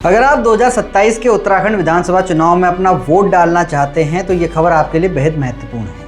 अगर आप 2027 के उत्तराखंड विधानसभा चुनाव में अपना वोट डालना चाहते हैं तो ये खबर आपके लिए बेहद महत्वपूर्ण है।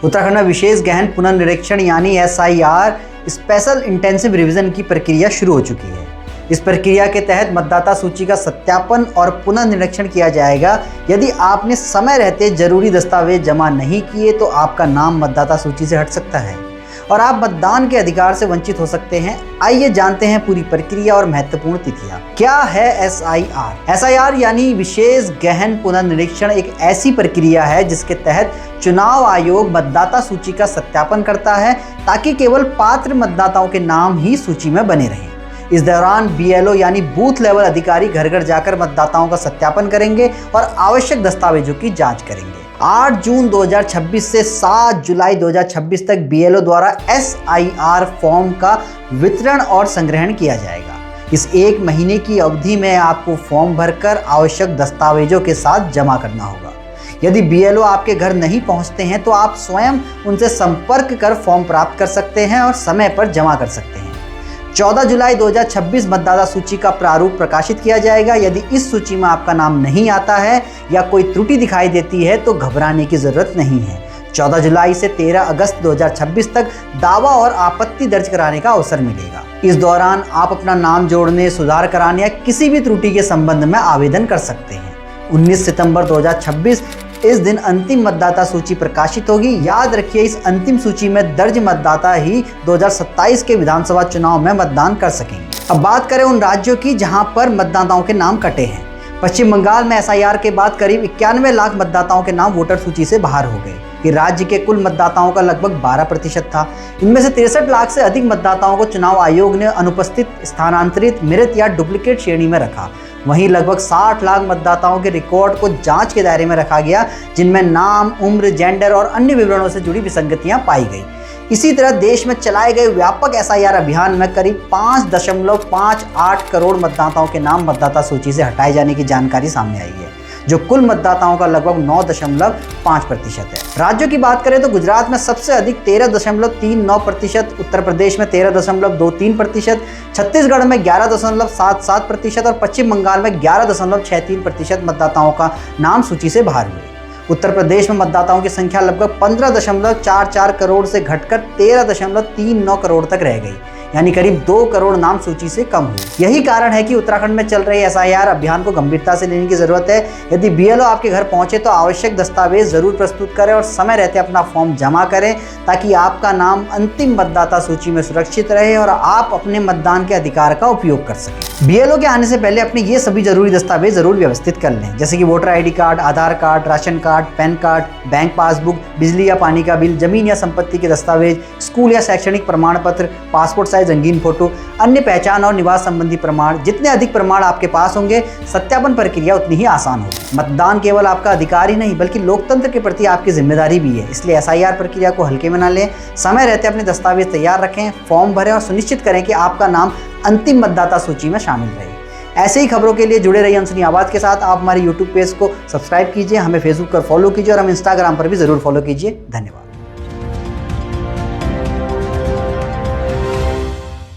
उत्तराखंड में विशेष गहन पुनर्निरीक्षण यानी SIR स्पेशल इंटेंसिव रिवीजन की प्रक्रिया शुरू हो चुकी है। इस प्रक्रिया के तहत मतदाता सूची का सत्यापन और पुनर्निरीक्षण किया जाएगा। यदि आपने समय रहते जरूरी दस्तावेज जमा नहीं किए तो आपका नाम मतदाता सूची से हट सकता है और आप मतदान के अधिकार से वंचित हो सकते हैं। आइए जानते हैं पूरी प्रक्रिया और महत्वपूर्ण तिथियां। क्या है SIR? SIR यानी विशेष गहन पुनर्निरीक्षण एक ऐसी प्रक्रिया है जिसके तहत चुनाव आयोग मतदाता सूची का सत्यापन करता है ताकि केवल पात्र मतदाताओं के नाम ही सूची में बने रहें। इस दौरान BLO यानी बूथ लेवल अधिकारी घर घर जाकर मतदाताओं का सत्यापन करेंगे और आवश्यक दस्तावेजों की जांच करेंगे। 8 जून 2026 से 7 जुलाई 2026 तक BLO द्वारा SIR फॉर्म का वितरण और संग्रहण किया जाएगा। इस एक महीने की अवधि में आपको फॉर्म भरकर आवश्यक दस्तावेजों के साथ जमा करना होगा। यदि BLO आपके घर नहीं पहुंचते हैं तो आप स्वयं उनसे संपर्क कर फॉर्म प्राप्त कर सकते हैं और समय पर जमा कर सकते हैं। 14 जुलाई 2026 मतदाता सूची का प्रारूप प्रकाशित किया जाएगा। यदि इस सूची में आपका नाम नहीं आता है या कोई त्रुटि दिखाई देती है तो घबराने की जरूरत नहीं है। 14 जुलाई से 13 अगस्त 2026 तक दावा और आपत्ति दर्ज कराने का अवसर मिलेगा। इस दौरान आप अपना नाम जोड़ने, सुधार कराने या किसी भी त्रुटि के संबंध में आवेदन कर सकते हैं। 19 सितंबर 2026 इस दिन अंतिम मतदाता सूची प्रकाशित होगी। याद रखिए, इस अंतिम सूची में दर्ज मतदाता ही 2027 के विधानसभा चुनाव में मतदान कर सकेंगे। अब बात करें उन राज्यों की जहां पर मतदाताओं के नाम कटे हैं। पश्चिम बंगाल में SIR के बाद करीब 91 लाख मतदाताओं के नाम वोटर सूची से बाहर हो गए। ये राज्य के कुल मतदाताओं का लगभग 12% था। इनमें से 63 लाख से अधिक मतदाताओं को चुनाव आयोग ने अनुपस्थित, स्थानांतरित, मृत या डुप्लीकेट श्रेणी में रखा। वहीं लगभग 60 लाख मतदाताओं के रिकॉर्ड को जांच के दायरे में रखा गया, जिनमें नाम, उम्र, जेंडर और अन्य विवरणों से जुड़ी विसंगतियां पाई गई। इसी तरह देश में चलाए गए व्यापक SIR अभियान में करीब 5.58 करोड़ मतदाताओं के नाम मतदाता सूची से हटाए जाने की जानकारी सामने आई है, जो कुल मतदाताओं का लगभग 9.5% है। राज्यों की बात करें तो गुजरात में सबसे अधिक 13.39%, उत्तर प्रदेश में 13.23%, छत्तीसगढ़ में 11.77% और पश्चिम बंगाल में 11.63% मतदाताओं का नाम सूची से बाहर हुए। उत्तर प्रदेश में मतदाताओं की संख्या लगभग 15.44 करोड़ से घटकर 13.39 करोड़ तक रह गई, यानी करीब 2 करोड़ नाम सूची से कम हुई। यही कारण है कि उत्तराखंड में चल रहे SIR अभियान को गंभीरता से लेने की जरूरत है। यदि BLO आपके घर पहुंचे तो आवश्यक दस्तावेज जरूर प्रस्तुत करें और समय रहते अपना फॉर्म जमा करें ताकि आपका नाम अंतिम मतदाता सूची में सुरक्षित रहे और आप अपने मतदान के अधिकार का उपयोग कर सकें। BLO के आने से पहले अपने ये सभी जरूरी दस्तावेज जरूर व्यवस्थित कर लें, जैसे कि voter ID card, Aadhaar card, ration card, PAN card, bank passbook, बिजली या पानी का बिल, जमीन या संपत्ति के दस्तावेज, स्कूल या शैक्षणिक प्रमाण पत्र, पासपोर्ट साइज रंगीन फोटो, अन्य पहचान और निवास संबंधी प्रमाण। जितने अधिक प्रमाण आपके पास होंगे, सत्यापन प्रक्रिया उतनी ही आसान होगी। मतदान केवल आपका अधिकार ही नहीं बल्कि लोकतंत्र के प्रति आपकी जिम्मेदारी भी है, इसलिए SIR प्रक्रिया को हल्के में न लें। समय रहते अपने दस्तावेज तैयार रखें, फॉर्म भरें और सुनिश्चित करें कि आपका नाम अंतिम मतदाता सूची में शामिल रहे। ऐसे ही खबरों के लिए जुड़े रहिए अनसुनी आवाज़ के साथ। आप हमारे YouTube पेज को सब्सक्राइब कीजिए, हमें Facebook पर फॉलो कीजिए और हम Instagram पर भी जरूर फॉलो कीजिए। धन्यवाद।